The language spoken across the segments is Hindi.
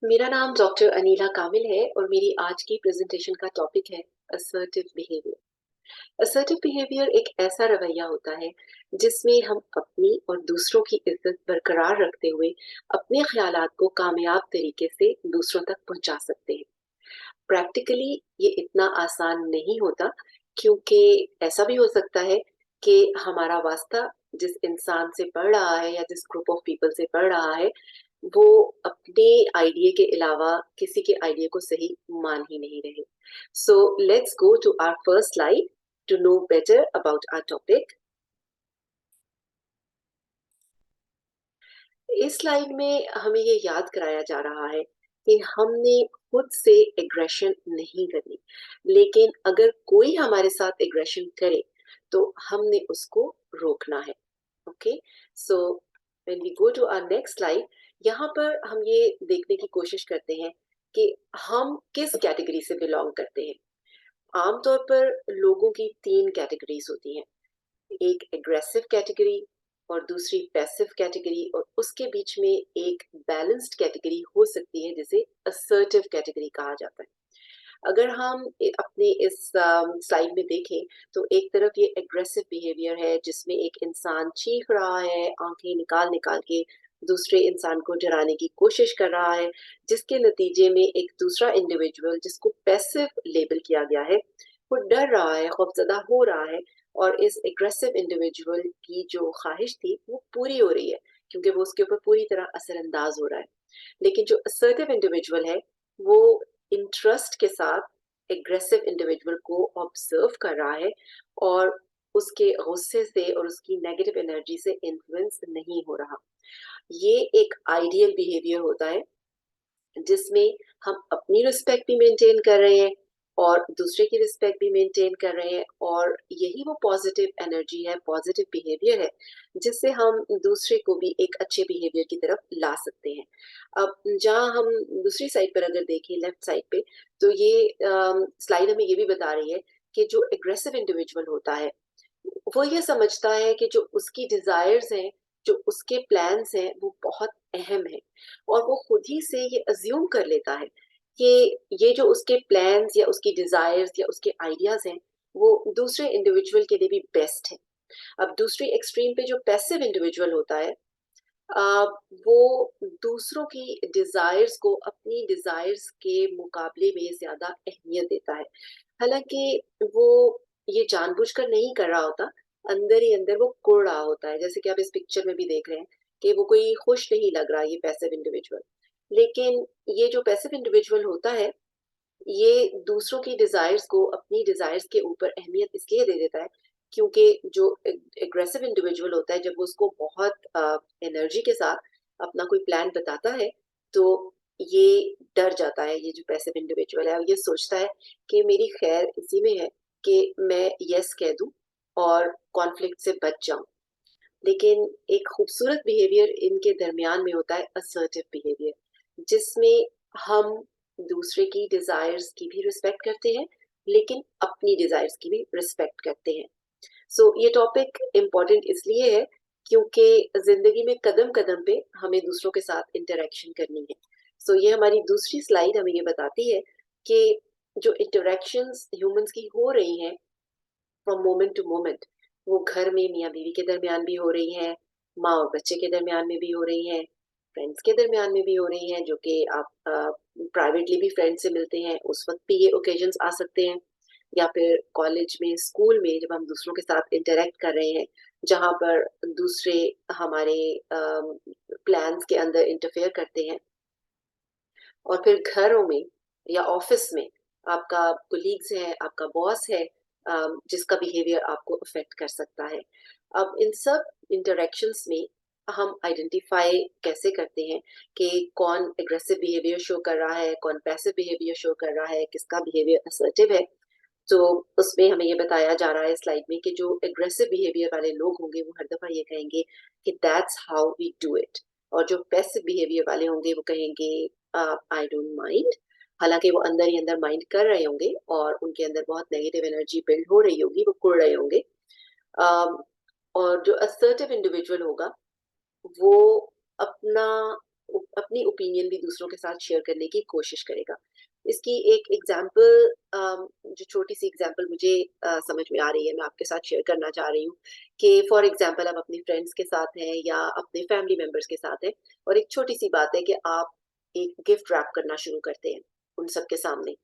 मेरा नाम डॉक्टर अनीला कामिल है और मेरी आज की प्रेजेंटेशन का टॉपिक है असर्टिव बिहेवियर। असर्टिव बिहेवियर एक ऐसा रवैया होता है जिसमें हम अपनी और दूसरों की इज्जत बरकरार रखते हुए अपने ख्यालात को कामयाब तरीके से दूसरों तक पहुंचा सकते हैं। प्रैक्टिकली ये इतना आसान नहीं होता, क्योंकि ऐसा भी हो सकता है कि हमारा वास्ता जिस इंसान से पढ़ रहा है या जिस ग्रुप ऑफ पीपल से पढ़ रहा है, वो अपने आइडिया के अलावा किसी के आइडिया को सही मान ही नहीं रहे। So let's go to our first slide to know better about our topic. इस स्लाइड में हमें ये याद कराया जा रहा है कि हमने खुद से एग्रेशन नहीं करनी, लेकिन अगर कोई हमारे साथ एग्रेशन करे तो हमने उसको रोकना है। Okay, so when we go to our next slide, यहाँ पर हम ये देखने की कोशिश करते हैं कि हम किस कैटेगरी से बिलोंग करते हैं। आमतौर पर लोगों की तीन कैटेगरीज होती हैं, एक एग्रेसिव कैटेगरी और दूसरी पैसिव कैटेगरी, और उसके बीच में एक बैलेंस्ड कैटेगरी हो सकती है जिसे असर्टिव कैटेगरी कहा जाता है। अगर हम अपने इस स्लाइड में देखें तो एक तरफ ये एग्रेसिव बिहेवियर है जिसमें एक इंसान चीख रहा है, आंखें निकाल निकाल के दूसरे इंसान को डराने की कोशिश कर रहा है, जिसके नतीजे में एक दूसरा इंडिविजुअल जिसको पैसिव लेबल किया गया है वो डर रहा है, खौफजदा हो रहा है, और इस एग्रेसिव इंडिविजुअल की जो ख्वाहिश थी वो पूरी हो रही है क्योंकि वो उसके ऊपर पूरी तरह असरअंदाज हो रहा है। लेकिन जो असर्टिव इंडिविजुअल है वो इंटरेस्ट के साथ एग्रेसिव इंडिविजुअल को ऑब्जर्व कर रहा है और उसके गुस्से से और उसकी नेगेटिव एनर्जी से इन्फ्लुएंस नहीं हो रहा। ये एक आइडियल बिहेवियर होता है जिसमें हम अपनी रिस्पेक्ट भी मेंटेन कर रहे हैं और दूसरे की रिस्पेक्ट भी मेंटेन कर रहे हैं, और यही वो पॉजिटिव एनर्जी है, पॉजिटिव बिहेवियर है जिससे हम दूसरे को भी एक अच्छे बिहेवियर की तरफ ला सकते हैं। अब जहाँ हम दूसरी साइड पर अगर देखें, लेफ्ट साइड पे, तो ये स्लाइड हमें ये भी बता रही है कि जो एग्रेसिव इंडिविजुअल होता है वो ये समझता है कि जो उसकी डिजायर्स हैं, जो उसके प्लान्स हैं वो बहुत अहम है, और वो खुद ही से ये अज्यूम कर लेता है कि ये जो उसके प्लान्स या उसकी डिजायर्स या उसके आइडियाज हैं वो दूसरे इंडिविजुअल के लिए भी बेस्ट है। अब दूसरी एक्सट्रीम पे जो पैसिव इंडिविजुअल होता है, आ, वो दूसरों की डिजायर्स को अपनी डिजायर्स के मुकाबले में ज्यादा अहमियत देता है। हालांकि वो ये जानबूझकर नहीं कर रहा होता, अंदर ही अंदर वो कुढ़ रहा होता है, जैसे कि आप इस पिक्चर में भी देख रहे हैं कि वो कोई खुश नहीं लग रहा ये पैसिव इंडिविजुअल। लेकिन ये जो पैसिव इंडिविजुअल होता है ये दूसरों की डिजायर्स को अपनी डिजायर्स के ऊपर अहमियत इसलिए दे देता है क्योंकि जो एग्रेसिव इंडिविजुअल होता है जब वो उसको बहुत एनर्जी के साथ अपना कोई प्लान बताता है तो ये डर जाता है, ये जो पैसिव इंडिविजुअल है, और ये सोचता है कि मेरी खैर इसी में है कि मैं यस कह दूं और कॉन्फ्लिक्ट से बच जाऊं। लेकिन एक खूबसूरत बिहेवियर इनके दरमियान में होता है असर्टिव बिहेवियर, जिसमें हम दूसरे की डिजायर्स की भी रिस्पेक्ट करते हैं लेकिन अपनी डिजायर्स की भी रिस्पेक्ट करते हैं। सो ये टॉपिक इम्पोर्टेंट इसलिए है क्योंकि जिंदगी में कदम कदम पे हमें दूसरों के साथ इंटरेक्शन करनी है। सो ये हमारी दूसरी स्लाइड हमें ये बताती है कि जो इंटरेक्शंस ह्यूमंस की हो रही हैं फ्रॉम मोमेंट टू मोमेंट, वो घर में मियाँ बीवी के दरमियान भी हो रही हैं, माँ और बच्चे के दरमियान में भी हो रही हैं, फ्रेंड्स के दरमियान में भी हो रही हैं, जो कि आप प्राइवेटली भी फ्रेंड से मिलते हैं उस वक्त भी ये ओकेजन्स आ सकते हैं, या फिर कॉलेज में, स्कूल में जब हम दूसरों के साथ इंटरेक्ट कर रहे हैं जहाँ पर दूसरे हमारे प्लान्स के अंदर इंटरफेयर करते हैं, और फिर घरों में या ऑफिस में आपका कोलीग्स है, आपका बॉस है, जिसका बिहेवियर आपको अफेक्ट कर सकता है। अब इन सब इंटरेक्शंस में हम आइडेंटिफाई कैसे करते हैं कि कौन एग्रेसिव बिहेवियर शो कर रहा है, कौन पैसिव बिहेवियर शो कर रहा है, किसका बिहेवियर असर्टिव है। तो उसमें हमें ये बताया जा रहा है स्लाइड में कि जो एग्रेसिव बिहेवियर वाले लोग होंगे वो हर दफा ये कहेंगे कि that's how we do it, और जो पैसिव बिहेवियर वाले होंगे वो कहेंगे आई डोंट माइंड। हालांकि वो अंदर ही अंदर माइंड कर रहे होंगे और उनके अंदर बहुत नेगेटिव एनर्जी बिल्ड हो रही होगी, वो कुड़ रहे होंगे। अम, और जो असर्टिव इंडिविजुअल होगा वो अपना अपनी अपनी ओपिनियन भी दूसरों के साथ शेयर करने की कोशिश करेगा। इसकी एक एग्ज़ाम्पल जो छोटी-सी एग्ज़ाम्पल मुझे समझ में आ रही है, मैं आपके साथ शेयर करना चाह रही हूँ कि फॉर एग्ज़ाम्पल आप अपनी फ्रेंड्स के साथ हैं या अपने फैमिली मेंबर्स के साथ हैं और एक छोटी-सी बात है कि आप एक गिफ्ट रैप करना शुरू करते हैं उन सबके सामने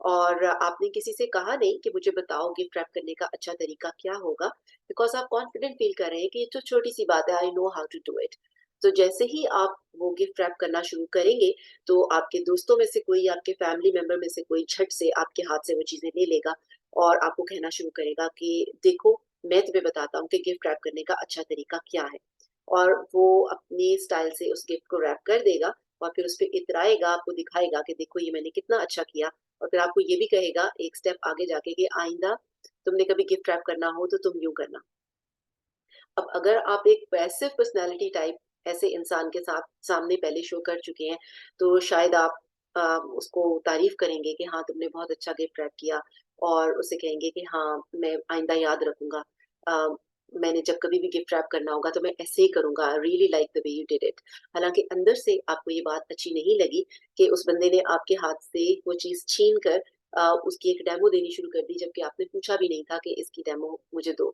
और आपने किसी से कहा नहीं कि मुझे बताओ गिफ्ट रैप करने का अच्छा तरीका क्या होगा, बिकॉज़ आप कॉन्फिडेंट फ़ील कर रहे हैं कि ये तो छोटी-सी बात है, I know how to do it. तो जैसे ही आप वो गिफ्ट रैप करना शुरू करेंगे, तो आपके दोस्तों में से कोई, आपके फैमिली मेंबर में से कोई झट से आपके हाथ से वो चीज़ें ले लेगा और आपको कहना शुरू करेगा कि देखो, मैं तुम्हें बताता हूँ कि गिफ्ट रैप करने का अच्छा तरीका क्या है। और वो अपने स्टाइल से उस गिफ्ट को रैप कर देगा और फिर उसपे इतराएगा, आपको दिखाएगा कि देखो ये मैंने कितना अच्छा किया और फिर आपको ये भी कहेगा एक स्टेप आगे जाके कि आइंदा तुमने कभी गिफ्ट रैप करना हो तो तुम यूँ करना। अब अगर आप एक पैसिव पर्सनैलिटी टाइप ऐसे इंसान के साथ सामने पहले शो कर चुके हैं, तो शायद आप उसको तारीफ़ करेंगे कि हाँ, तुमने बहुत अच्छा गिफ्ट रैप किया और उसे कहेंगे कि हाँ, मैं आइंदा याद रखूँगा। अ, मैंने जब कभी भी गिफ्ट रैप करना होगा तो मैं ऐसे ही करूँगा, I really like the way you did it. हालाँकि अंदर से आपको ये बात अच्छी नहीं लगी कि उस बंदे ने आपके हाथ से वो चीज़ छीन कर उसकी एक डेमो देनी शुरू कर दी, जबकि आपने पूछा भी नहीं था कि इसकी डेमो मुझे दो।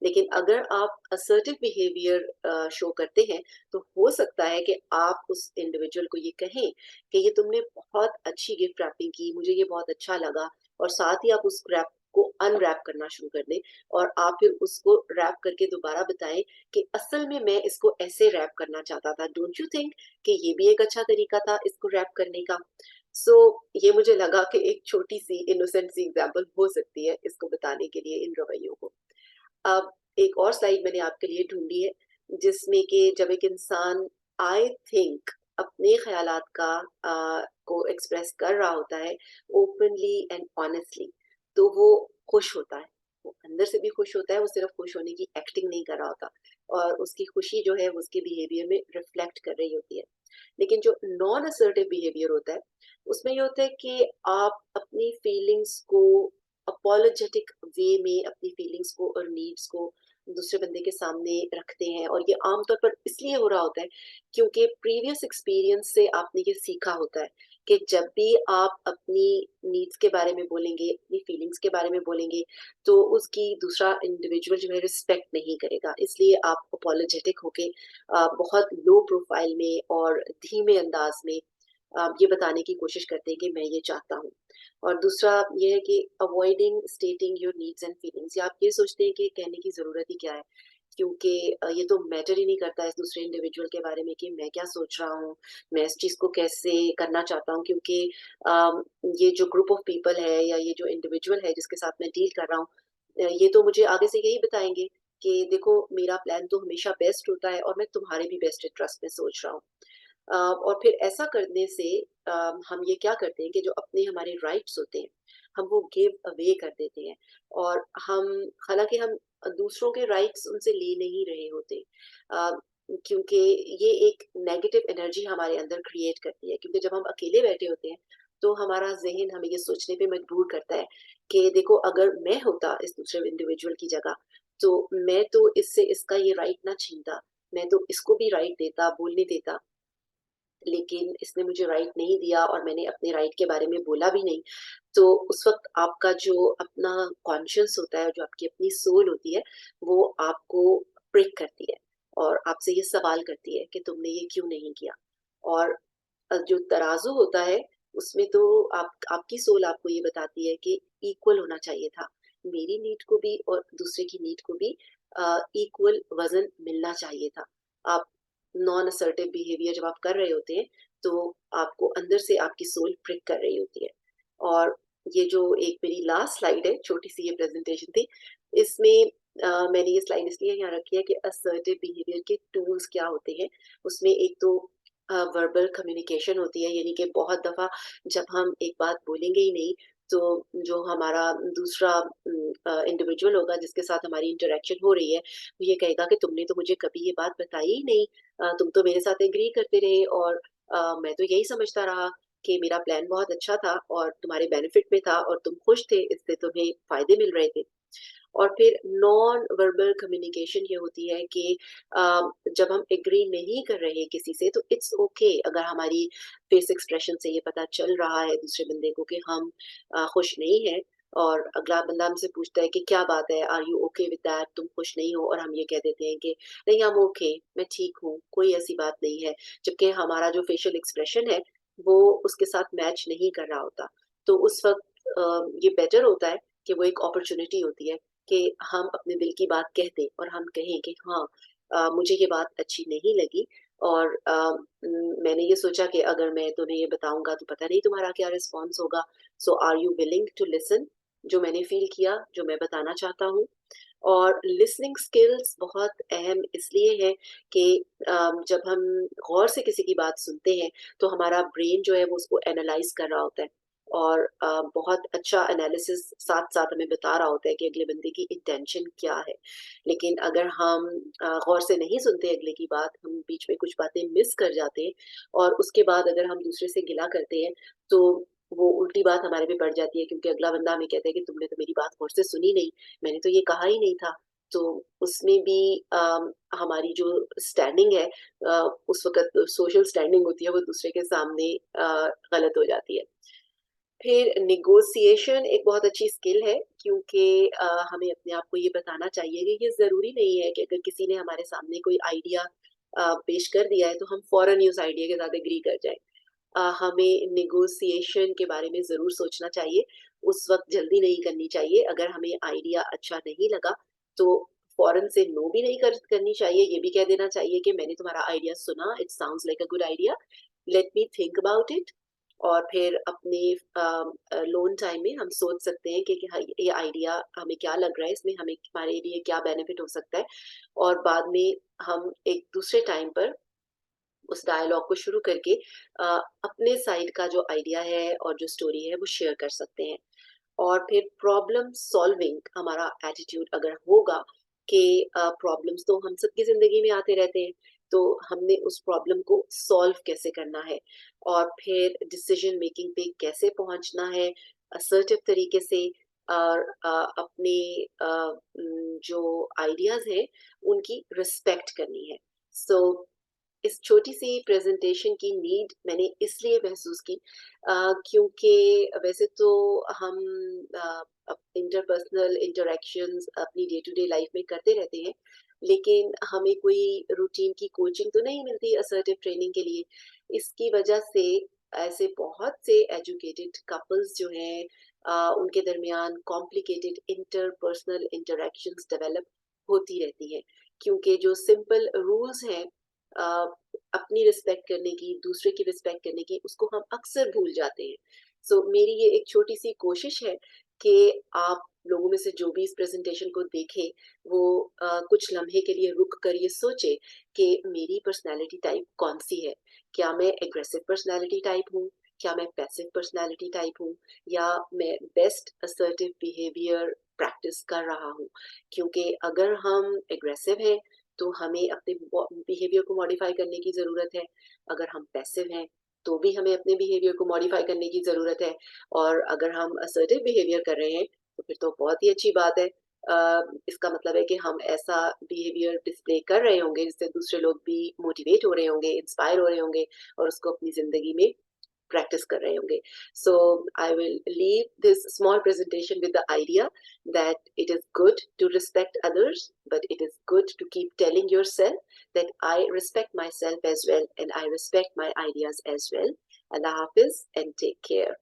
लेकिन अगर आप असर्टिव बिहेवियर शो करते हैं, तो हो सकता है कि आप उस इंडिविजुअल को ये कहें कि ये तुमने बहुत अच्छी गिफ्ट रैपिंग की, मुझे ये बहुत अच्छा लगा और साथ ही आप उस रैप को अनरैप करना शुरू कर दें और आप फिर उसको रैप करके दोबारा बताएँ कि असल में मैं इसको ऐसे रैप करना चाहता था। डोंट यू थिंक कि ये भी एक अच्छा तरीका था इसको रैप करने का? सो ये मुझे लगा कि एक छोटी-सी इनोसेंट सी एग्ज़ाम्पल हो सकती है इसको बताने के लिए इन रवैयों को। अब एक और स्लाइड मैंने आपके लिए ढूँढी है, जिसमें कि जब एक इंसान आई थिंक अपने ख़यालात का को एक्सप्रेस कर रहा होता है ओपनली एंड ऑनेस्टली, तो वो खुश होता है। वो अंदर से भी खुश होता है, वो सिर्फ़ खुश होने की एक्टिंग नहीं कर रहा होता और उसकी खुशी जो है वो उसके बिहेवियर में रिफ्लेक्ट कर रही होती है। लेकिन जो नॉन असर्टिव बिहेवियर होता है, उसमें ये होता है कि आप अपनी फीलिंग्स को अपोलोजेटिक वे में अपनी फीलिंग्स को और नीड्स को दूसरे बंदे के सामने रखते हैं और ये आमतौर पर इसलिए हो रहा होता है क्योंकि प्रीवियस एक्सपीरियंस से आपने ये सीखा होता है कि जब भी आप अपनी नीड्स के बारे में बोलेंगे, अपनी फीलिंग्स के बारे में बोलेंगे, तो उसकी दूसरा इंडिविजुअल जो है रिस्पेक्ट नहीं करेगा। इसलिए आप अपोलोजेटिक होके बहुत लो प्रोफाइल में और धीमे अंदाज में ये बताने की कोशिश करते हैं कि मैं ये चाहता हूँ। और दूसरा ये है कि avoiding स्टेटिंग your needs and feelings, या आप ये सोचते हैं कि कहने की ज़रूरत ही क्या है? क्योंकि ये तो मैटर ही नहीं करता इस दूसरे इंडिविजुअल के बारे में कि मैं क्या सोच रहा हूँ, मैं इस चीज़ को कैसे करना चाहता हूँ, क्योंकि ये जो ग्रुप ऑफ पीपल है या ये जो इंडिविजुअल है जिसके साथ मैं डील कर रहा हूँ, ये तो मुझे आगे से यही बताएँगे कि देखो मेरा प्लान तो हमेशा बेस्ट होता है और मैं तुम्हारे भी बेस्ट इंटरेस्ट में सोच रहा हूँ। और फिर ऐसा करने से अ, हम ये क्या करते हैं कि जो अपने हमारे राइट्स होते हैं, हम वो गिव अवे कर देते हैं और हम हालाँकि हम दूसरों के राइट्स उनसे ले नहीं रहे होते। अ, क्योंकि ये एक नेगेटिव एनर्जी हमारे अंदर क्रिएट करती है, क्योंकि जब हम अकेले बैठे होते हैं, तो हमारा ज़हन हमें ये सोचने पे मजबूर करता है कि देखो अगर मैं होता इस दूसरे इंडिविजुअल की जगह, तो मैं तो इससे इसका ये राइट ना छीनता, मैं तो इसको भी राइट देता, बोलने देता। लेकिन इसने मुझे राइट नहीं दिया और मैंने अपने राइट के बारे में बोला भी नहीं। तो उस वक़्त आपका जो अपना कॉन्शियस होता है, जो आपकी अपनी सोल होती है, वो आपको प्रिक करती है और आपसे ये सवाल करती है कि तुमने ये क्यों नहीं किया? और जो तराजू होता है, उसमें तो आपकी सोल आपको ये बताती है कि इक्वल होना चाहिए था। मेरी नीड को भी और दूसरे की नीड को भी इक्वल वज़न मिलना चाहिए था। आप नॉन असर्टिव बिहेवियर जब आप कर रहे होते हैं, तो आपको अंदर से आपकी सोल प्रिक कर रही होती है। और ये जो एक मेरी लास्ट स्लाइड है, छोटी-सी ये प्रेज़ेंटेशन थी, इसमें मैंने ये स्लाइड इसलिए यहाँ रखी है कि असर्टिव बिहेवियर के टूल्स क्या होते हैं। उसमें एक तो वर्बल कम्युनिकेशन होती है, यानी कि बहुत दफ़ा जब हम एक बात बोलेंगे ही नहीं, तो जो हमारा दूसरा इंडिविजुअल होगा जिसके साथ हमारी इंटरैक्शन हो रही है, वो ये कहेगा कि तुमने तो मुझे कभी ये बात बताई ही नहीं, तुम तो मेरे साथ एग्री करते रहे और मैं तो यही समझता रहा कि मेरा प्लान बहुत अच्छा था और तुम्हारे बेनिफिट में था और तुम खुश थे, इससे तुम्हें फ़ायदे मिल रहे थे। और फिर नॉन वर्बल कम्युनिकेशन ये होती है कि जब हम एग्री नहीं कर रहे किसी से तो इट्स ओके अगर हमारी फेस एक्सप्रेशन से ये पता चल रहा है दूसरे बंदे को कि हम खुश नहीं हैं और अगला बंदा हमसे पूछता है कि क्या बात है, are you okay with that, तुम खुश नहीं हो, और हम ये कह देते हैं कि नहीं, हम ओके, मैं ठीक हूँ, कोई ऐसी बात नहीं है, जबकि हमारा जो फेशियल एक्सप्रेशन है वो उसके साथ मैच नहीं कर रहा होता। तो उस वक्त ये बेटर होता है कि वो एक अपॉर्चुनिटी होती है कि हम अपने दिल की बात कह दें और हम कहें कि हाँ, मुझे ये बात अच्छी नहीं लगी, और मैंने ये सोचा कि अगर मैं तुम्हें ये बताऊंगा तो पता नहीं तुम्हारा क्या रिस्पॉन्स होगा, so are you willing to listen, जो मैंने फील किया, जो मैं बताना चाहता हूँ। और लिसनिंग स्किल्स बहुत अहम इसलिए है कि जब हम गौर से किसी की बात सुनते हैं तो हमारा ब्रेन जो है वो उसको एनालाइज कर रहा होता है, और बहुत अच्छा एनालिसिस साथ साथ हमें बता रहा होता है कि अगले बंदे की इंटेंशन क्या है। लेकिन अगर हम गौर से नहीं सुनते अगले की बात, हम बीच में कुछ बातें मिस कर जाते हैं और उसके बाद अगर हम दूसरे से गिला करते हैं तो वो उल्टी बात हमारे पे पड़ जाती है, क्योंकि अगला बंदा हमें कहता है कि तुमने तो मेरी बात गौर से सुनी नहीं, मैंने तो ये कहा ही नहीं था। तो उसमें भी हमारी जो स्टैंडिंग है, उस वक़्त सोशल स्टैंडिंग होती है वो दूसरे के सामने गलत हो जाती है। फिर नेगोशिएशन एक बहुत अच्छी स्किल है, क्योंकि हमें अपने आप को ये बताना चाहिए कि ये ज़रूरी नहीं है कि अगर किसी ने हमारे सामने कोई आइडिया पेश कर दिया है तो हम फ़ौरन ही उस आइडिया के साथ एग्री कर जाएँ। हमें नेगोशिएशन के बारे में ज़रूर सोचना चाहिए, उस वक़्त जल्दी नहीं करनी चाहिए। अगर हमें आइडिया अच्छा नहीं लगा, तो फ़ौरन से नो भी नहीं करनी चाहिए, ये भी कह देना चाहिए कि मैंने तुम्हारा आइडिया सुना, it sounds like a good idea, let me think about it. और फिर अपने लोन टाइम में हम सोच सकते हैं कि हाँ, ये आइडिया हमें क्या लग रहा है, इसमें हमें हमारे लिए क्या बेनिफिट हो सकता है, और बाद में हम एक दूसरे टाइम पर उस डायलॉग को शुरू करके अ, अपने साइड का जो आइडिया है और जो स्टोरी है वो शेयर कर सकते हैं। और फिर प्रॉब्लम सॉल्विंग हमारा एटीट्यूड अगर होगा कि प्रॉब्लम्स तो हम सबकी ज़िंदगी में आते रहते हैं, तो हमने उस प्रॉब्लम को सॉल्व कैसे करना है, और फिर डिसीजन मेकिंग पे कैसे पहुंचना है असर्टिव तरीके से, और अपने जो आइडियाज़ हैं उनकी रिस्पेक्ट करनी है। सो इस छोटी-सी प्रेज़ेंटेशन की नीड मैंने इसलिए महसूस की क्योंकि वैसे तो हम इंटरपर्सनल इंटरैक्शंस अपनी डे टू डे लाइफ़ में करते रहते हैं, लेकिन हमें कोई रूटीन की कोचिंग तो नहीं मिलती असर्टिव ट्रेनिंग के लिए। इसकी वजह से ऐसे बहुत से एजुकेटेड कपल्स जो हैं उनके दरमियान कॉम्प्लिकेटेड इंटरपर्सनल इंटरैक्शंस डेवलप होती रहती हैं, क्योंकि जो सिंपल रूल्स हैं अ, अपनी रिस्पेक्ट करने की, दूसरे की रिस्पेक्ट करने की, उसको हम अक्सर भूल जाते हैं। सो मेरी ये एक छोटी-सी कोशिश है कि आप लोगों में से जो भी इस प्रेज़ेंटेशन को देखे, वो कुछ लम्हे के लिए रुक कर ये सोचे कि मेरी पर्सनैलिटी टाइप कौन-सी है? क्या मैं एग्रेसिव पर्सनैलिटी टाइप हूँ? क्या मैं पैसिव पर्सनैलिटी टाइप हूँ? या मैं बेस्ट असर्टिव बिहेवियर प्रैक्टिस कर रहा हूँ? क्योंकि अगर हम एग्रेसिव हैं, तो हमें अपने बिहेवियर को मॉडिफाई करने की ज़रूरत है। अगर हम पैसिव हैं, तो भी हमें अपने बिहेवियर को मॉडिफाई करने की ज़रूरत है, और अगर हम असर्टिव बिहेवियर कर रहे हैं, तो फिर तो बहुत ही अच्छी बात है। इसका मतलब है कि हम ऐसा बिहेवियर डिस्प्ले कर रहे होंगे, जिससे दूसरे लोग भी मोटिवेट हो रहे होंगे, इंस्पायर हो रहे होंगे, और उसको अपनी ज़िंदगी में practice कर रहे होंगे. So I will leave this small presentation with the idea that it is good to respect others, but it is good to keep telling yourself that I respect myself as well and I respect my ideas as well. Allah Hafiz and take care.